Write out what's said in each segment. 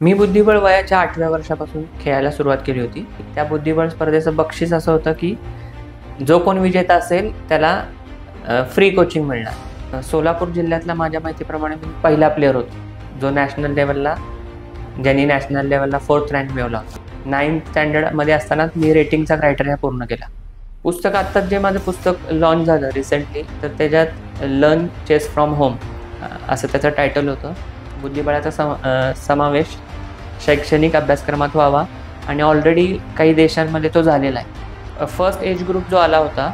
मी बुद्धिबळ वयाच्या 8व्या वर्षापासून खेळायला सुरुवात केली होती. त्या बुद्धिबळ स्पर्धेचं बक्षीस असं होतं की जो कोण विजेता असेल त्याला फ्री कोचिंग मिळणार. सोलापूर जिल्ह्यातला माझ्या माहितीप्रमाणे मी पहिला प्लेअर होतो जो ज्यांनी नॅशनल लेवलला 4th रँक मिळवला होता. 9th स्टँडर्डमध्ये असतानाच मी रेटिंगचा क्रायटेरिया पूर्ण केला. पुस्तक आत्ताच जे माझं पुस्तक लॉन्च झालं रिसेंटली, तर त्याच्यात लर्न चेस फ्रॉम होम असं त्याचं टायटल होतं. बुद्धिबळाचा समावेश शैक्षणिक अभ्यासक्रमात व्हावा आणि ऑलरेडी काही देशांमध्ये तो झालेला आहे. फर्स्ट एज ग्रुप जो आला होता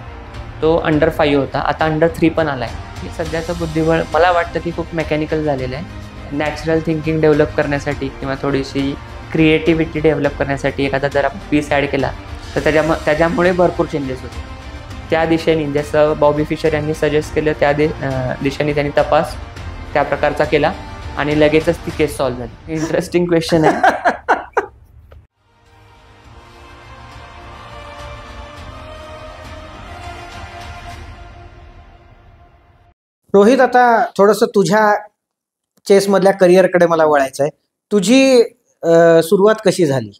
तो अंडर 5 होता, आता अंडर 3 पण आला आहे. सध्याचं बुद्धिबळ मला वाटतं की खूप मेकॅनिकल झालेलं आहे. नॅचरल थिंकिंग डेव्हलप करण्यासाठी किंवा थोडीशी क्रिएटिव्हिटी डेव्हलप करण्यासाठी एखादा जर आपण पीस ॲड केला तर त्याच्यामुळे भरपूर चेंजेस होते. त्या दिशेने जसं बॉबी फिशर यांनी सजेस्ट केलं त्या दिशेने त्यांनी तपास त्या प्रकारचा केला आणि लगेचच ती केस सॉल्व्ह झाली. इंटरेस्टिंग क्वेश्चन आहे. रोहित, आता थोडंसं तुझ्या चेसमधल्या करिअरकडे मला वळायचं आहे. तुझी सुरुवात कशी झाली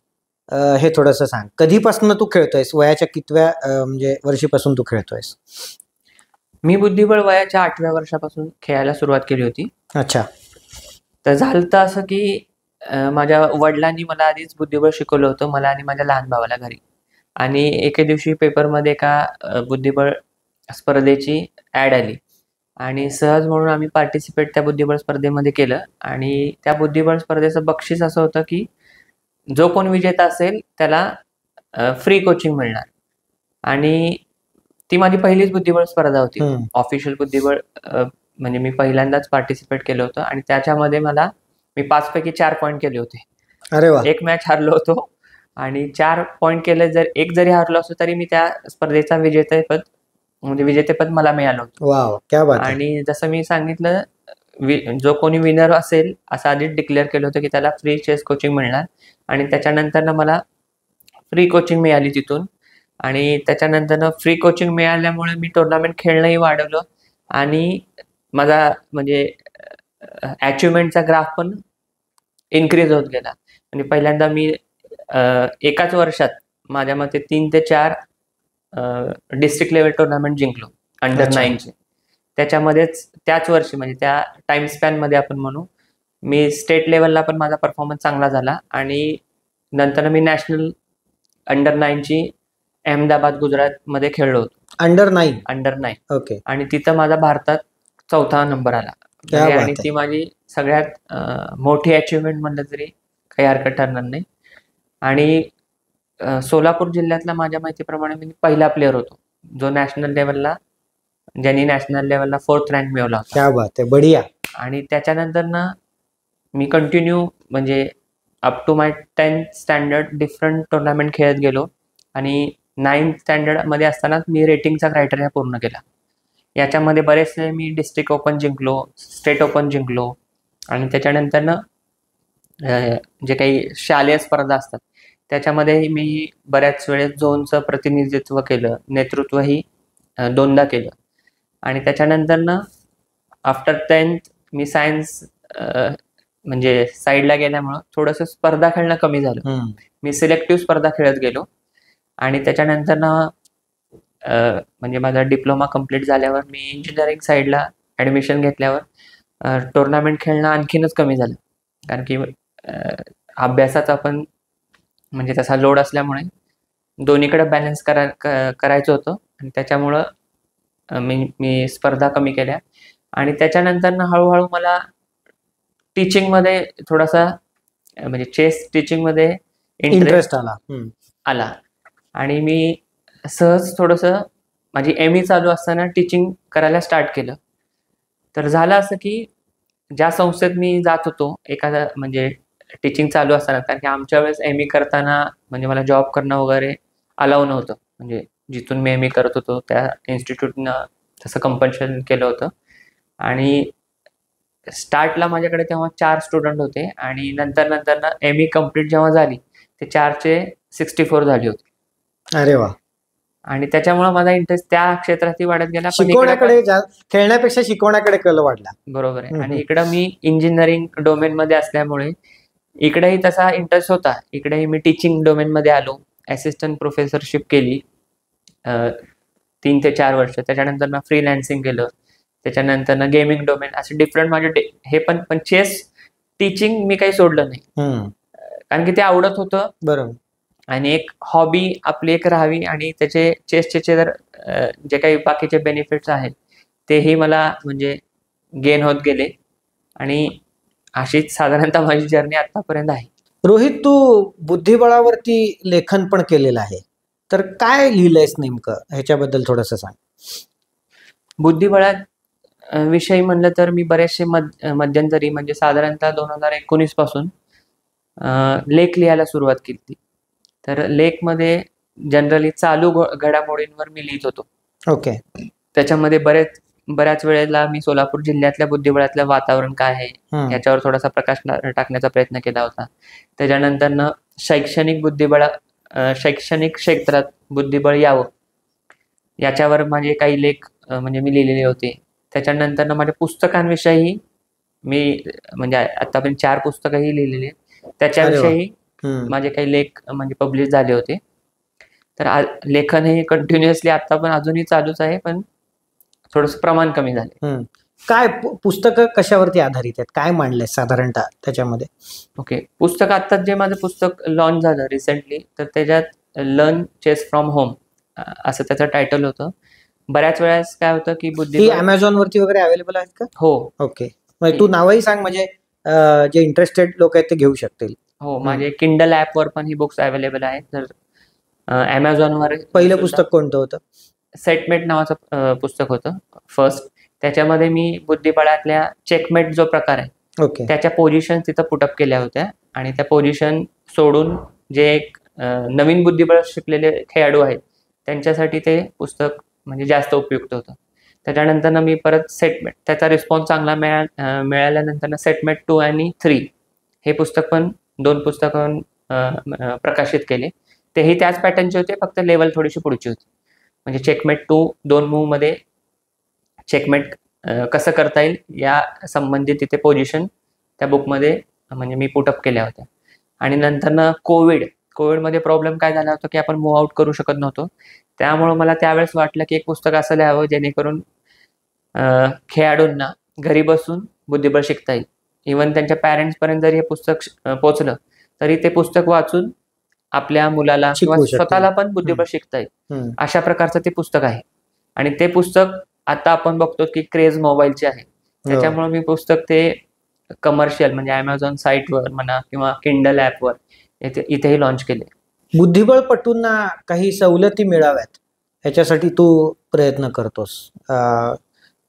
हे थोडंसं सांग. कधीपासून तू खेळतोयस? वयाच्या कितव्या म्हणजे वर्षीपासून तू खेळतोयस? मी बुद्धिबळ वयाच्या 8व्या वर्षापासून खेळायला सुरुवात केली होती. अच्छा. तर झालं तर असं की माझ्या वडिलांनी मला आधीच बुद्धिबळ शिकवलं होतं, मला आणि माझ्या लहान भावाला घरी. आणि एके दिवशी पेपरमध्ये एका बुद्धिबळ स्पर्धेची ॲड आली आणि सहज म्हणून आम्ही पार्टिसिपेट त्या बुद्धिबळ स्पर्धेमध्ये केलं. आणि त्या बुद्धिबळ स्पर्धेचं बक्षीस असं होतं की जो कोण विजेता असेल त्याला फ्री कोचिंग मिळणार. आणि ती माझी पहिलीच बुद्धिबळ स्पर्धा होती. ऑफिशियल बुद्धिबळ म्हणजे मी पहिल्यांदाच पार्टिसिपेट केलं होतं आणि त्याच्यामध्ये मी 5 पैकी 4 पॉईंट केले होते. अरे वा. एक मॅच हारलो होतो आणि 4 पॉईंट केले. एक जरी हारलो असतो तरी मी त्या स्पर्धेचा विजेतेपद मला मिळालं होतं. वाव, क्या बात आहे. आणि जसं मी सांगितलं, जो कोणी विनर असेल असं आधीच डिक्लेअर केलं होतं की त्याला फ्री चेस कोचिंग मिळणार. आणि त्याच्यानंतर मला फ्री कोचिंग मिळाली तिथून. आणि त्याच्यानंतर फ्री कोचिंग मिळाल्यामुळे मी टुर्नामेंट खेळणंही वाढवलं आणि माझा म्हणजे अचिव्हमेंटचा ग्राफ पण इन्क्रीज होत गेला. आणि पहिल्यांदा मी एकाच वर्षात माझ्या मते 3 ते 4 डिस्ट्रिक्ट लेवल टुर्नामेंट जिंकलो अंडर 9चे. त्याच्यामध्येच त्याच वर्षी म्हणजे त्या टाइम स्पॅनमध्ये आपण म्हणू मी स्टेट लेवलला पण माझा परफॉर्मन्स चांगला झाला. आणि नंतर मी नॅशनल अंडर 9ची अहमदाबाद गुजरातमध्ये खेळलो होतो. अंडर 9. ओके. आणि तिथं माझा भारतात 4था नंबर आला. आणि ती माझी सगळ्यात मोठी अचिव्हमेंट म्हणलं तरी काही हरकत ठरणार नाही. आणि सोलापूर जिल्ह्यातला माझ्या माहितीप्रमाणे मी पहिला प्लेअर होतो जो ज्यांनी नॅशनल लेवलला 4th रँक मिळवला होता. क्या बात आहे, बढिया. आणि त्याच्यानंतर मी कंटिन्यू म्हणजे up to my 10th standard different tournament खेळत गेलो. आणि 9th स्टँडर्डमध्ये असतानाच मी रेटिंगचा क्रायटेरिया पूर्ण केला. याच्यामध्ये बरेचसे मी डिस्ट्रिक्ट ओपन जिंकलो, स्टेट ओपन जिंकलो. आणि त्याच्यानंतर जे काही शालेय स्पर्धा असतात त्याच्यामध्ये मी बऱ्याच वेळेस झोनचं प्रतिनिधित्व केलं, नेतृत्वही 2दा केलं. आणि त्याच्यानंतर आफ्टर 10th मी सायन्स म्हणजे साईडला गेल्यामुळं थोडंसं स्पर्धा खेळणं कमी झालं. मी सिलेक्टिव्ह स्पर्धा खेळत गेलो. आणि त्याच्यानंतर म्हणजे माझा डिप्लोमा कंप्लीट झाल्यावर मी इंजिनिअरिंग साईडला ॲडमिशन घेतल्यावर टुर्नामेंट खेळणं आणखीनच कमी झालं. कारण की अभ्यासाचा पण म्हणजे तसा लोड असल्यामुळे दोन्हीकडे बॅलन्स करायचं होतं. आणि त्याच्यामुळं मी स्पर्धा कमी केल्या. आणि त्याच्यानंतर हळूहळू मला टीचिंगमध्ये थोडासा म्हणजे चेस टीचिंगमध्ये इंटरेस्ट आला. आणि मी सहज थोडंसं माझी ME चालू असताना टीचिंग करायला स्टार्ट केलं. तर झालं असं की ज्या संस्थेत मी जात होतो एखादा म्हणजे टीचिंग चालू असताना, कारण की आमच्या वेळेस ME करताना म्हणजे मला जॉब करणं वगैरे अलाउ नव्हतं. म्हणजे जिथून मी ME करत होतो त्या इन्स्टिट्यूटनं तसं कंपल्शन केलं होतं. आणि स्टार्टला माझ्याकडे तेव्हा 4 स्टुडंट होते आणि नंतर ME कम्प्लीट जेव्हा झाली ते 4चे 64 झाली होती. अरे वा. आणि त्याच्यामुळे माझा इंटरेस्ट त्या क्षेत्रातही वाढत गेला. शिकवण्याकडे खेळण्यापेक्षा शिकवण्याकडे कल वाढला. बरोबर आहे. आणि इकडं मी इंजिनिअरिंग डोमेन मध्ये असल्यामुळे इकडेही तसा इंटरेस्ट होता. इकडेही मी टीचिंग डोमेनमध्ये आलो. असिस्टंट प्रोफेसरशिप केली 3 ते 4 वर्ष. त्याच्यानंतर ना फ्रीलान्सिंग केलं. त्याच्यानंतर ना गेमिंग डोमेन, असे डिफरंट माझे हे पण चेस टीचिंग मी काही सोडलं नाही. कारण की ते आवडत होतं. बरोबर. आणि एक हॉबी आपली एक राहावी, आणि त्याचे चेसचे जर जे काही बाकीचे बेनिफिट्स आहेत तेही मला म्हणजे गेन होत गेले, आणि अशीच साधारणतः माझी जर्नी आतापर्यंत आहे. रोहित, तू बुद्धिबळावरती लेखन पण केलेलं आहे, तर काय लिहिलंयस नेमकं, ह्याच्याबद्दल थोडंसं सांग. बुद्धिबळात विषयी म्हणलं तर मी बरेचसे मध्यंतरी म्हणजे साधारणतः 2019 पासून लेख लिहायला सुरुवात केली. तर लेखमध्ये जनरली चालू घडामोडींवर मी लिहित होतो. ओके. त्याच्यामध्ये बऱ्याच वेळेला मी सोलापूर जिल्ह्यातल्या बुद्धिबळातलं वातावरण काय आहे याच्यावर थोडासा प्रकाश टाकण्याचा प्रयत्न केला होता. त्याच्यानंतर शैक्षणिक क्षेत्रात बुद्धिबळ यावं याच्यावर माझे काही लेख म्हणजे मी लिहिलेले होते. त्याच्यानंतर माझ्या पुस्तकांविषयी मी म्हणजे आतापर्यंत 4 पुस्तकंही लिहिलेली आहेत. त्याच्याविषयी माझे काही लेख म्हणजे पब्लिश झाले होते. तर लेखन हे कंटिन्युअसली आता पण अजूनही चालूच आहे, पण थोडंसं प्रमाण कमी झाले. काय पुस्तकं कशावरती आधारित आहेत, काय मांडलंय साधारणतः त्याच्यामध्ये? ओके, पुस्तक आत्ताच जे माझं पुस्तक लॉन्च झालं रिसेंटली, तर त्याच्यात लर्न चेस फ्रॉम होम असं त्याचं टायटल होतं. बऱ्याच वेळेस काय होतं की बुद्धिबळ अमेझॉन वरती वगैरे अवेलेबल आहेत का? हो. ओके, म्हणजे तू नावही सांग, म्हणजे जे इंटरेस्टेड लोक आहेत ते घेऊ शकतील. हो, माझे किंडल ॲपवर पण ही बुक्स अवेलेबल आहेत. तर अमेझॉनवर पहिलं पुस्तक कोणतं होतं? सेटमेट नावाचं पुस्तक होतं फर्स्ट. त्याच्यामध्ये मी बुद्धिबळातल्या चेकमेट जो प्रकार आहे, ओके, त्याच्या पोझिशन तिथं पुटअप केल्या होत्या, आणि त्या पोझिशन सोडून जे एक नवीन बुद्धिबळ शिकलेले खेळाडू आहेत त्यांच्यासाठी ते पुस्तक म्हणजे जास्त उपयुक्त होतं. त्याच्यानंतर मी परत सेटमेट, त्याचा रिस्पॉन्स चांगला मिळाल्यानंतर सेटमेट 2 आणि 3 हे पुस्तक पण 2 पुस्तकं प्रकाशित केले. तेही त्याच पॅटर्नचे होते, फक्त लेवल थोडीशी पुढची होती. म्हणजे चेकमेट 2 मूव्हमध्ये चेकमेट कसं करता येईल या संबंधित तिथे पोझिशन त्या बुकमध्ये म्हणजे मी पुटअप केल्या होत्या. आणि नंतर कोविडमध्ये प्रॉब्लेम काय झाला होता की आपण मूव्ह आउट करू शकत नव्हतो. त्यामुळं मला त्यावेळेस वाटलं की एक पुस्तक असं लिहावं जेणेकरून खेळाडूंना घरी बसून बुद्धिबळ शिकता येईल. इव्हन त्यांच्या पॅरेंट्सपर्यंत जरी हे पुस्तक पोचलं तरी ते पुस्तक वाचून आपल्या मुलाला किंवा स्वतःला पण बुद्धिबळ शिकता येईल, अशा प्रकारचं ते पुस्तक आहे. आणि ते पुस्तक आता आपण बघतो की क्रेज मोबाईलची आहे, त्याच्यामुळे मी पुस्तक ते कमर्शियल म्हणजे अमेझॉन साईटवर म्हणा किंवा किंडल ॲपवर इथेही लॉन्च केले. बुद्धिबळपटूंना काही सवलती मिळाव्यात ह्याच्यासाठी तू प्रयत्न करतोस,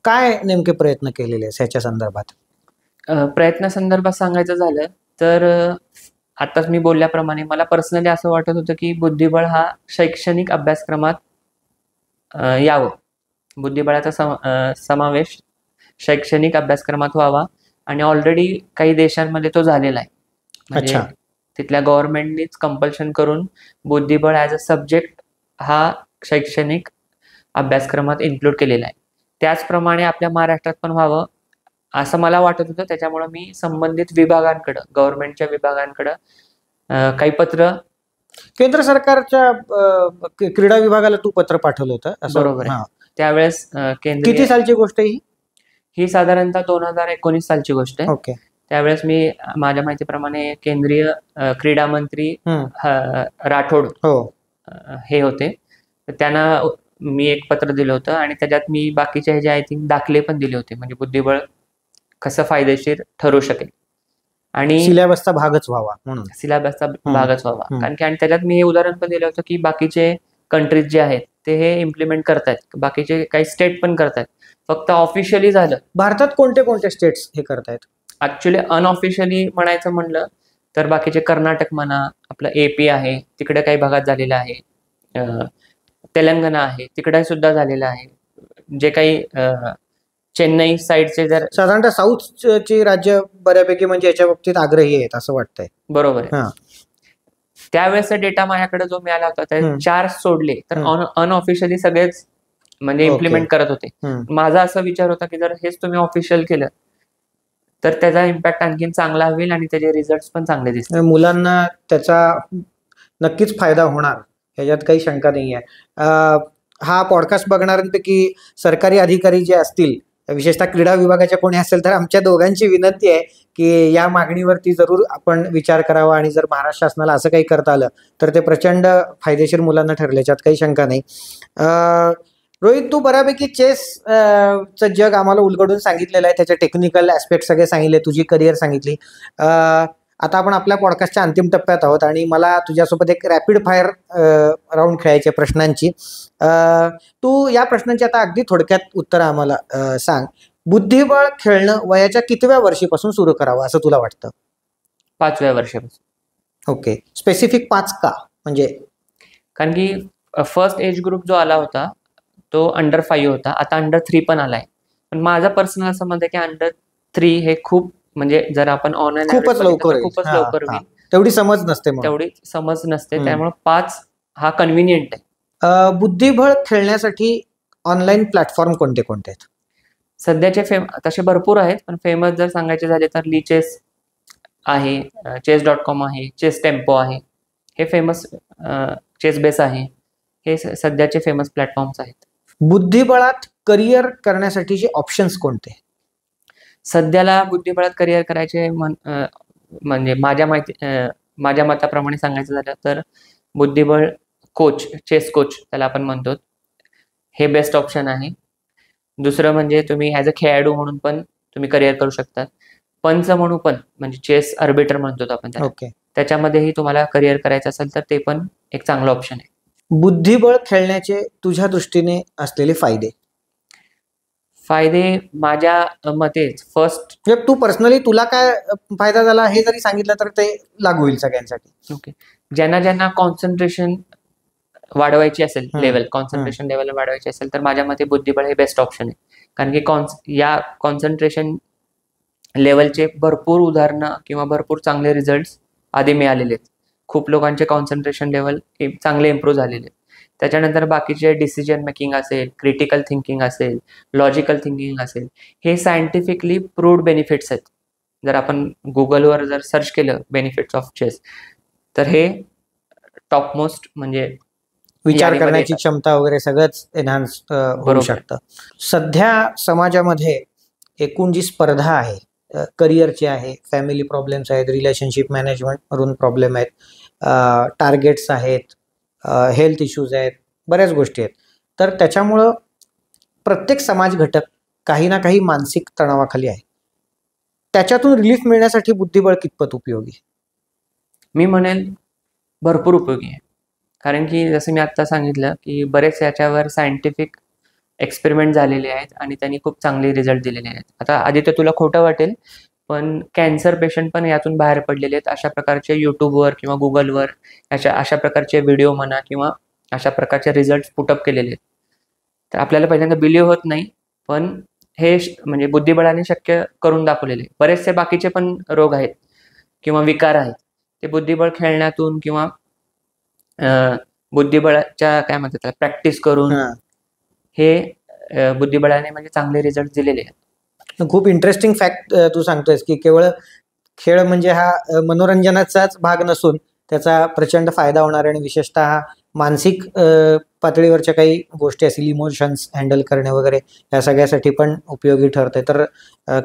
काय नेमके प्रयत्न केलेले आहेत ह्याच्या संदर्भात? प्रयत्नासंदर्भात सांगायचं झालं तर आताच मी बोलल्याप्रमाणे मला पर्सनली असं वाटत होतं की बुद्धिबळ हा शैक्षणिक अभ्यासक्रमात यावं. बुद्धिबळाचा समावेश शैक्षणिक अभ्यासक्रमात व्हावा, आणि ऑलरेडी काही देशांमध्ये तो झालेला आहे. म्हणजे तिथल्या गव्हर्नमेंटनीच कंपल्शन करून बुद्धिबळ ॲज अ सब्जेक्ट हा शैक्षणिक अभ्यासक्रमात इन्क्लूड केलेला आहे. त्याचप्रमाणे आपल्या महाराष्ट्रात पण व्हावं असं मला वाटत होतं. त्याच्यामुळे मी संबंधित विभागांकडं, गव्हर्नमेंटच्या विभागांकडं काही पत्र, केंद्र सरकारच्या क्रीडा विभागाला तू पत्र पाठवलं होतं? बरोबर आहे. त्यावेळेस किती सालची गोष्ट ही साधारणतः 2019 सालची गोष्ट आहे. ओके. त्यावेळेस मी माझ्या माहितीप्रमाणे केंद्रीय क्रीडा मंत्री राठोड हे होते. त्यांना मी एक पत्र दिलं होतं, आणि त्याच्यात मी बाकीचे ह्याचे आय थिंक दाखले पण दिले होते, म्हणजे बुद्धिबळ कसं फायदेशीर ठरू शकेल आणि सिलेबसचा भागच व्हावा म्हणून. सिलेबसचा भागच व्हावा. कारण की आणि त्याच्यात मी हे उदाहरण पण दिलं होतं की बाकीचे कंट्रीज जे आहेत ते हे इम्प्लिमेंट करतायत, बाकीचे काही स्टेट पण करतायत. फक्त ऑफिशियली झालं. भारतात कोणते कोणते स्टेट्स हे करतायत? ऍक्च्युली अनऑफिशियली म्हणायचं म्हणलं तर बाकीचे कर्नाटक म्हणा, आपलं AP आहे तिकडे काही भागात झालेलं आहे, तेलंगणा आहे तिकडे सुद्धा झालेलं आहे. जे काही चेन्नई साईडचे जर साधारणतः साऊथची राज्य बऱ्यापैकी म्हणजे याच्या बाबतीत आग्रही आहेत असं वाटतंय. बरोबर आहे. त्यावेळेसचा डेटा माझ्याकडे जो मिळाला होता ते 4 सोडले तर अनऑफिशियली सगळेच म्हणजे इम्प्लिमेंट करत होते. माझा असा विचार होता की जर हेच तुम्ही ऑफिशियल केलं तर त्याचा इम्पॅक्ट आणखीन चांगला होईल आणि त्याचे रिझल्ट पण चांगले दिसतील. मुलांना त्याचा नक्कीच फायदा होणार, ह्याच्यात काही शंका नाही आहे. हा पॉडकास्ट बघणाऱ्यांपैकी सरकारी अधिकारी जे असतील, विशेषतः क्रीडा विभागाच्या कोणी असेल, तर आमच्या दोघांची विनंती आहे की या मागणीवरती जरूर आपण विचार करावा आणि जर महाराष्ट्र शासनाला असं काही करता आलं तर ते प्रचंड फायदेशीर मुलांना ठरले, याच्यात काही शंका नाही. रोहित, तू बऱ्यापैकी चं जग आम्हाला उलगडून सांगितलेलं आहे, त्याचे टेक्निकल ॲस्पेक्ट सगळे सांगितले, तुझी करिअर सांगितली. आता आपण आपल्या पॉडकास्टच्या अंतिम टप्प्यात आहोत आणि मला तुझ्यासोबत एक रॅपिड फायर राऊंड खेळायची प्रश्नांची. तू या प्रश्नांची आता अगदी थोडक्यात उत्तर आम्हाला सांग. बुद्धिबळ खेळणं वयाच्या कितव्या वर्षीपासून सुरू करावं असं तुला वाटतं? 5व्या वर्षापासून. ओके, स्पेसिफिक 5 का? म्हणजे कारण की फर्स्ट एज ग्रुप जो आला होता तो अंडर 5 होता, आता अंडर 3 पण आलाय. पण माझा पर्सनल असं मत आहे की अंडर 3 हे खूप, म्हणजे जर आपण ऑनलाईन खूपच लवकर होईल. तेवढी समज नसते, त्यामुळे 5 हा कन्व्हिनियंट आहे. बुद्धिबळ खेळण्यासाठी ऑनलाईन प्लॅटफॉर्म कोणते कोणते आहेत? सध्याचे तसे भरपूर आहेत, पण फेमस जर सांगायचे झाले तर लीचेस आहे, chess.com आहे, चेस टेम्पो आहे, हे फेमस, चेस बेस आहे, हे सध्याचे फेमस प्लॅटफॉर्म्स आहेत. बुद्धिबळात करिअर करण्यासाठीचे ऑप्शन्स कोणते? सध्याला बुद्धिबळात करिअर करायचे म्हणजे माझ्या मताप्रमाणे सांगायचं झालं तर बुद्धिबळ कोच, चेस कोच त्याला आपण म्हणतो, हे बेस्ट ऑप्शन आहे. दुसरं म्हणजे तुम्ही ॲज अ खेळाडू म्हणून पण तुम्ही करिअर करू शकता. पंच म्हणून पण, म्हणजे चेस आर्बिटर म्हणतो आपण त्याला, त्याच्यामध्येही तुम्हाला करिअर करायचं असेल तर ते पण एक चांगलं ऑप्शन आहे. बुद्धिबळ खेळण्याचे तुझ्या दृष्टीने असलेले फायदे? माझ्या मते फर्स्ट, तू पर्सनली तुला काय फायदा झाला हे जरी सांगितलं तर ते लागू होईल सगळ्यांसाठी. ओके, ज्यांना कॉन्सन्ट्रेशन वाढवायची असेल, कॉन्सन्ट्रेशन लेवल वाढवायची असेल तर माझ्या मते बुद्धिबळ हे बेस्ट ऑप्शन आहे. कारण की या कॉन्सन्ट्रेशन लेवलचे भरपूर उदाहरणं किंवा भरपूर चांगले रिझल्ट आधी मिळालेले आहेत. खूप लोकांचे कॉन्सन्ट्रेशन लेवल चांगले इम्प्रूव्ह झालेले आहेत. त्याच्यानंतर बाकीचे डिसिजन मेकिंग असेल, क्रिटिकल थिंकिंग असेल, लॉजिकल थिंकिंग असेल, हे सायंटिफिकली प्रूव्ड बेनिफिट्स आहेत. जर आपण गुगलवर जर सर्च केलं बेनिफिट्स ऑफ चेस तर हे टॉपमोस्ट, म्हणजे विचार करण्याची क्षमता वगैरे सगळंच एनहान्स होऊ शकतं. सध्या समाजामध्ये एकूण जी स्पर्धा आहे, करिअरची आहे, फॅमिली प्रॉब्लेम्स आहेत, रिलेशनशिप मॅनेजमेंट वरून प्रॉब्लेम आहेत, टार्गेट्स आहेत, हेल्थ इश्यूज आहेत, बऱ्याच गोष्टी आहेत. तर त्याच्यामुळं प्रत्येक समाज घटक काही ना काही मानसिक तणावाखाली आहे. त्याच्यातून रिलीफ मिळण्यासाठी बुद्धिबळ कितपत उपयोगी? मी म्हणेन भरपूर उपयोगी आहे. कारण की जसं मी आत्ता सांगितलं की बरेच याच्यावर सायंटिफिक एक्सपेरिमेंट झालेले आहेत आणि त्यांनी खूप चांगले रिझल्ट दिलेले आहेत. आता आदित्य तुला खोटं वाटेल, पण कॅन्सर पेशंट पण यातून बाहेर पडलेले आहेत. अशा प्रकारचे यूट्यूबवर किंवा गुगलवर अशा प्रकारचे व्हिडिओ म्हणा किंवा अशा प्रकारचे रिझल्ट पुटअप केलेले आहेत. तर आपल्याला पहिल्यांदा बिलीव्ह होत नाही, पण हे म्हणजे बुद्धिबळाने शक्य करून दाखवलेले. बरेचसे बाकीचे पण रोग आहेत किंवा विकार आहेत, ते बुद्धिबळ खेळण्यातून किंवा बुद्धिबळाच्या काय म्हणतात त्याला प्रॅक्टिस करून हे बुद्धिबळाने म्हणजे चांगले रिझल्ट दिलेले आहेत. खूप इंटरेस्टिंग फॅक्ट तू सांगतोयस की केवळ खेळ म्हणजे हा मनोरंजनाचाच भाग नसून त्याचा प्रचंड फायदा होणार आणि विशेषतः मानसिक पातळीवरच्या काही गोष्टी असतील, इमोशन्स हँडल करणे वगैरे, या सगळ्यासाठी पण उपयोगी ठरते. तर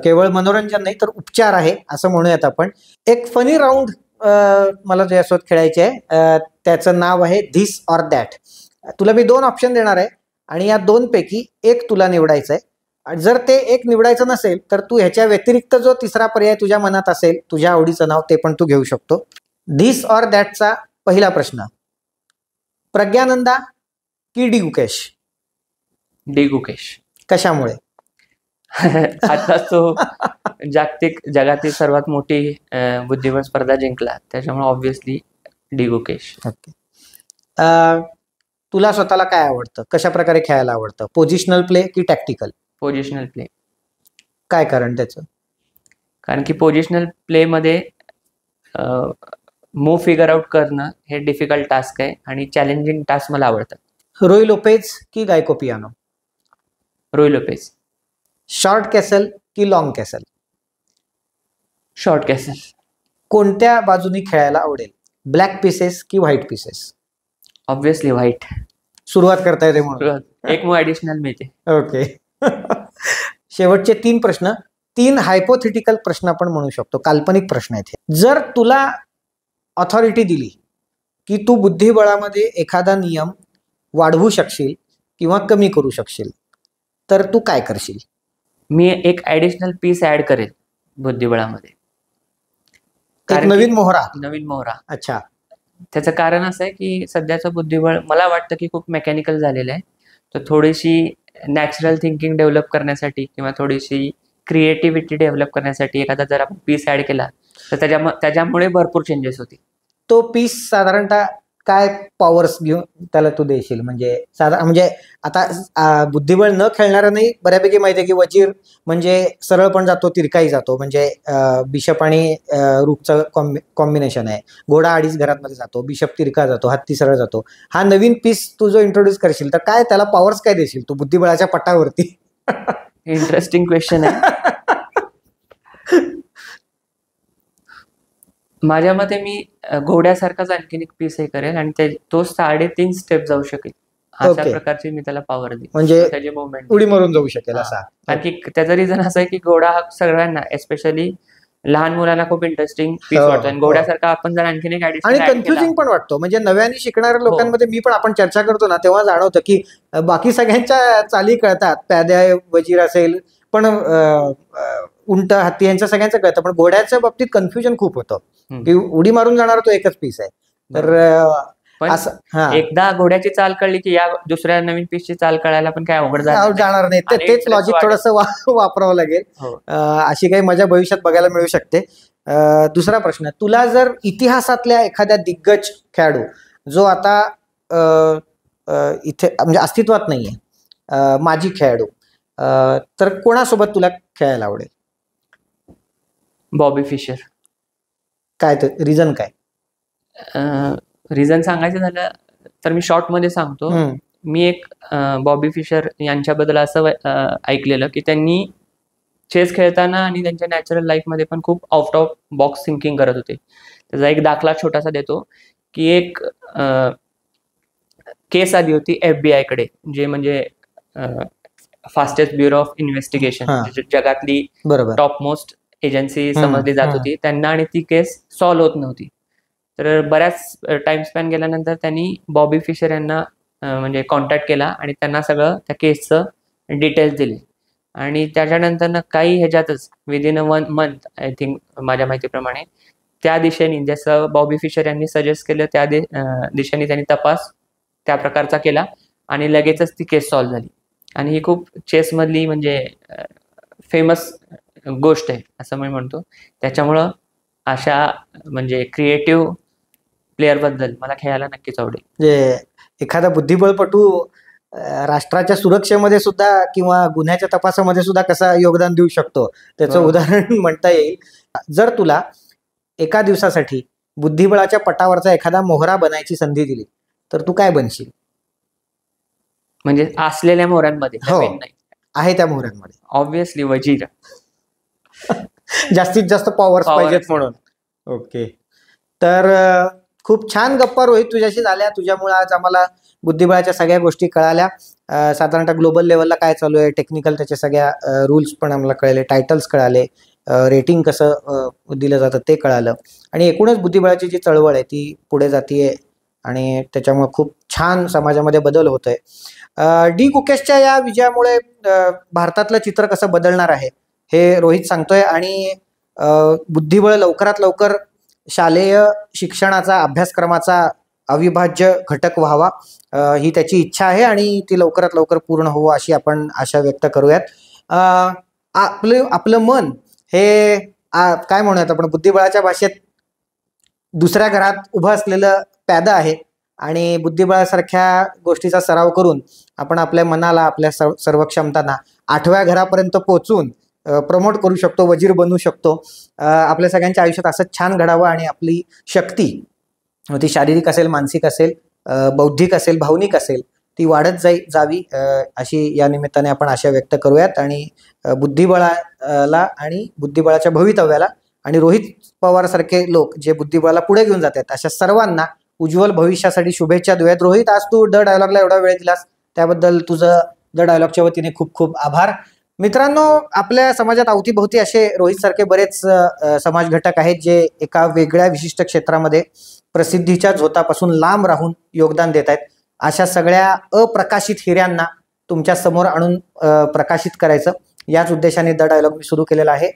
केवळ मनोरंजन नाही तर उपचार आहे असं म्हणूयात आपण. एक फनी राऊंड मला तुझ्यासोबत खेळायचे आहे, त्याचं नाव आहे धिस ऑर दॅट. तुला मी 2 ऑप्शन देणार आहे आणि या 2 पैकी एक तुला निवडायचं आहे. जर ते एक निवडायचं नसेल तर तू ह्याच्या व्यतिरिक्त जो तिसरा पर्याय तुझ्या मनात असेल, तुझ्या आवडीचं नाव, ते पण तू घेऊ शकतो. धिस ऑर दॅटचा पहिला प्रश्न, प्रज्ञानंदा की डी गुकेश? डी गुकेश. कशामुळे? आता तो जगातील सर्वात मोठी बुद्धिबळ स्पर्धा जिंकला, त्याच्यामुळे ऑब्व्हियसली डी गुकेश. ओके. तुला स्वतःला काय आवडतं, कशा प्रकारे खेळायला आवडतं, पोझिशनल प्ले की टॅक्टिकल? Positional play. काय कारण त्याचं? कारण की पोझिशनल प्लेमध्ये मूव फिगर आउट करणं हे डिफिकल्ट टास्क आहे आणि चॅलेंजिंग टास्क मला आवडतात. रोई लोपेज की गायको पियानो? रोई लोपेज. शॉर्ट कॅसल की लॉंग कॅसल? Short castle. कोणत्या बाजूनी खेळायला आवडेल, ब्लॅक पीसेस की व्हाईट पीसेस? Obviously white. सुरुवात करता येते म्हणून. एक मूव ऍडिशनल मिळते. ओके. शेवटचे 3 प्रश्न, 3 हायपोथेटिकल प्रश्न आपण म्हणू शकतो, काल्पनिक प्रश्न आहेत हे. जर तुला ऑथॉरिटी दिली की तू बुद्धिबळामध्ये एखादा नियम वाढवू शकशील किंवा कमी करू शकशील, तर तू काय करशील? मी एक ऍडिशनल पीस ऍड करेल बुद्धिबळामध्ये. एक नवीन मोहरा. नवीन मोहरा. अच्छा. त्याचं कारण असं आहे की सध्याचं बुद्धिबळ मला वाटतं की खूप मेकॅनिकल झालेलं आहे. तर थोडीशी नॅचरल थिंकिंग डेव्हलप करण्यासाठी किंवा थोडीशी क्रिएटिव्हिटी डेव्हलप करण्यासाठी एखादा जर आपण पीस ऍड केला तर त्याच्यामुळे भरपूर चेंजेस होतील. तो पीस साधारणतः काय पॉवर्स घेऊन त्याला तू देशील? म्हणजे आता बुद्धिबळ न खेळणारा नाही बऱ्यापैकी माहिती आहे की वजीर म्हणजे सरळ पण जातो, तिरकाही जातो, म्हणजे बिशप आणि रूकचं कॉम्बिनेशन आहे. घोडा 2.5 घरांमध्ये जातो, बिशप तिरका जातो, हत्ती सरळ जातो. हा नवीन पीस तू जो इंट्रोड्यूस करशील तर काय त्याला पॉवर्स काय देशील तू बुद्धिबळाच्या पटावरती? इंटरेस्टिंग क्वेश्चन आहे. माझ्या मते मी घोड्यासारखाच आणखीन एक पीस हे करेल आणि तो 3.5 स्टेप जाऊ शकेल अशा प्रकारची मी त्याला पॉवर देईल. म्हणजे त्याची मुवमेंट उडी मारून जाऊ शकेल असा. आणखी त्याचं रिझन असं आहे की घोडा हा सगळ्यांना एस्पेशली लहान मुलांना खूप इंटरेस्टिंग पीस वाटतो आणि घोड्यासारखा आपण जर आणखीन एक आणि कन्फ्युजिंग पण वाटतो. म्हणजे नव्याने शिकणाऱ्या लोकांमध्ये मी पण आपण चर्चा करतो ना तेव्हा जाणवतं की बाकी सगळ्यांच्या चाली कळतात, प्याद्या वजीर असेल पण उंट हत्ती यांच्या सगळ्यांचं कळतं, पण घोड्याच्या बाबतीत कन्फ्युजन खूप होतं की उडी मारून जाणारा तो एकच पीस आहे. तर असं एकदा घोड्याची चाल कळली की या दुसऱ्या नवीन पीसची चाल कळायला पण काय अवघड जाणार नाही. तेच लॉजिक थोडंसं वापरावं लागेल. अशी काही मजा भविष्यात बघायला मिळू शकते. दुसरा प्रश्न, तुला जर इतिहासातल्या एखाद्या दिग्गज खेळाडू जो आता इथे म्हणजे अस्तित्वात नाहीये, माजी खेळाडू, तर कोणासोबत तुला खेळायला आवडेल? Bobby Fischer. काय ते रिझन काय? रिझन सांगायचं झालं तर मी शॉर्ट मध्ये सांगतो. मी एक बॉबी फिशर यांच्याबद्दल असं ऐकलेलं की त्यांनी चेस खेळताना आणि त्यांच्या नॅचरल लाईफमध्ये पण खूप आउट ऑफ बॉक्स थिंकिंग करत होते. त्याचा एक दाखला छोटासा देतो की एक केस आली होती FBI कडे, जे म्हणजे फास्टेस्ट ब्युरो ऑफ इन्व्हेस्टिगेशन, जगातली टॉप मोस्ट एजन्सी समजली जात होती त्यांना, आणि ती केस सॉल्व्ह होत नव्हती. तर बऱ्याच टाइम स्पॅन गेल्यानंतर त्यांनी बॉबी फिशर यांना म्हणजे कॉन्टॅक्ट केला आणि त्यांना सगळं त्या केसचं डिटेल्स दिले. आणि त्याच्यानंतर काही ह्याच्यातच विदिन 1 मंथ आय थिंक माझ्या माहितीप्रमाणे त्या दिशेने जसं बॉबी फिशर यांनी सजेस्ट केलं त्या दिशेने त्यांनी तपास त्या प्रकारचा केला आणि लगेचच ती केस सॉल्व्ह झाली. आणि ही खूप चेसमधली म्हणजे फेमस गोष्ट आहे असं मी म्हणतो. त्याच्यामुळं अशा म्हणजे क्रिएटिव्ह प्लेअर बद्दल मला खेळायला नक्कीच आवडेल. म्हणजे एखादा बुद्धिबळपटू राष्ट्राच्या सुरक्षेमध्ये सुद्धा किंवा गुन्ह्याच्या तपासामध्ये सुद्धा कसा योगदान देऊ शकतो त्याचं उदाहरण म्हणता येईल. जर तुला एका दिवसासाठी बुद्धिबळाच्या पटावरचा एखादा मोहरा बनायची संधी दिली तर तू काय बनशील? म्हणजे असलेल्या मोहऱ्यांमध्ये आहे त्या मोहऱ्यांमध्ये ऑब्व्हियसली वजीर. जास्तीत जास्त पॉवर्स पाहिजेत म्हणून. ओके. तर खूप छान गप्पा रोहित तुझ्याशी झाल्या. तुझ्यामुळे आज आम्हाला बुद्धिबळाच्या सगळ्या गोष्टी कळाल्या. साधारणतः ग्लोबल लेवलला काय चालू आहे, टेक्निकल त्याच्या सगळ्या रूल्स पण आम्हाला कळले, टायटल्स कळाले, रेटिंग कसं दिलं जातं ते कळालं, आणि एकूणच बुद्धिबळाची जी चळवळ आहे ती पुढे जातीये आणि त्याच्यामुळे खूप छान समाजामध्ये बदल होतोय. डी गुकेशच्या या विजयामुळे भारतातलं चित्र कसं बदलणार आहे हे रोहित सांगतोय. आणि बुद्धिबळ लवकरात लवकर शालेय शिक्षणाचा अभ्यासक्रमाचा अविभाज्य घटक व्हावा ही त्याची इच्छा आहे आणि ती लवकरात लवकर पूर्ण होवो अशी आपण आशा व्यक्त करूयात. आपलं मन हे काय म्हणूयात आपण, बुद्धिबळाच्या भाषेत दुसऱ्या घरात उभं असलेलं प्यादा आहे आणि बुद्धिबळासारख्या गोष्टीचा सराव करून आपण आपल्या मनाला, आपल्या सर्व क्षमतांना 8व्या घरापर्यंत पोहोचून प्रमोट करू शकतो, वजीर बनवू शकतो. आपल्या सगळ्यांच्या आयुष्यात असंच छान घडावं आणि आपली शक्ती, ती शारीरिक असेल, मानसिक असेल, बौद्धिक असेल, भावनिक असेल, ती वाढत जावी अशी या निमित्ताने आपण आशा व्यक्त करूयात. आणि बुद्धिबळाला आणि बुद्धिबळाच्या भवितव्याला आणि रोहित पवार सारखे लोक जे बुद्धिबळाला पुढे घेऊन जातात अशा सर्वांना उज्ज्वल भविष्यासाठी शुभेच्छा देऊयात. रोहित, आज तू द डायलॉगला एवढा वेळ दिलास त्याबद्दल तुझं द डायलॉगच्या वतीने खूप खूप आभार. मित्रांनो, आपल्या समाजात अवतीभोवती असे रोहित सारखे बरेच समाज घटक आहेत जे एका वेगळ्या विशिष्ट क्षेत्रामध्ये प्रसिद्धीच्या झोतापासून लांब राहून योगदान देत आहेत. अशा सगळ्या अप्रकाशित हिऱ्यांना तुमच्या समोर आणून प्रकाशित करायचं याच उद्देशाने द डायलॉग मी सुरू केलेला आहे.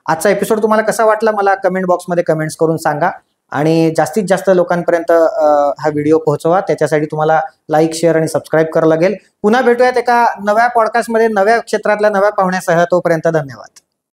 आजचा एपिसोड तुम्हाला कसा वाटला मला कमेंट बॉक्समध्ये कमेंट्स करून सांगा आणि जास्तीत जास्त लोकांपर्यंत हा व्हिडिओ पोहोचवा. त्याच्यासाठी तुम्हाला लाईक, शेअर आणि सबस्क्राईब करावं लागेल. पुन्हा भेटूयात एका नव्या पॉडकास्टमध्ये नव्या क्षेत्रातल्या नव्या पाहुण्यासह. तोपर्यंत धन्यवाद.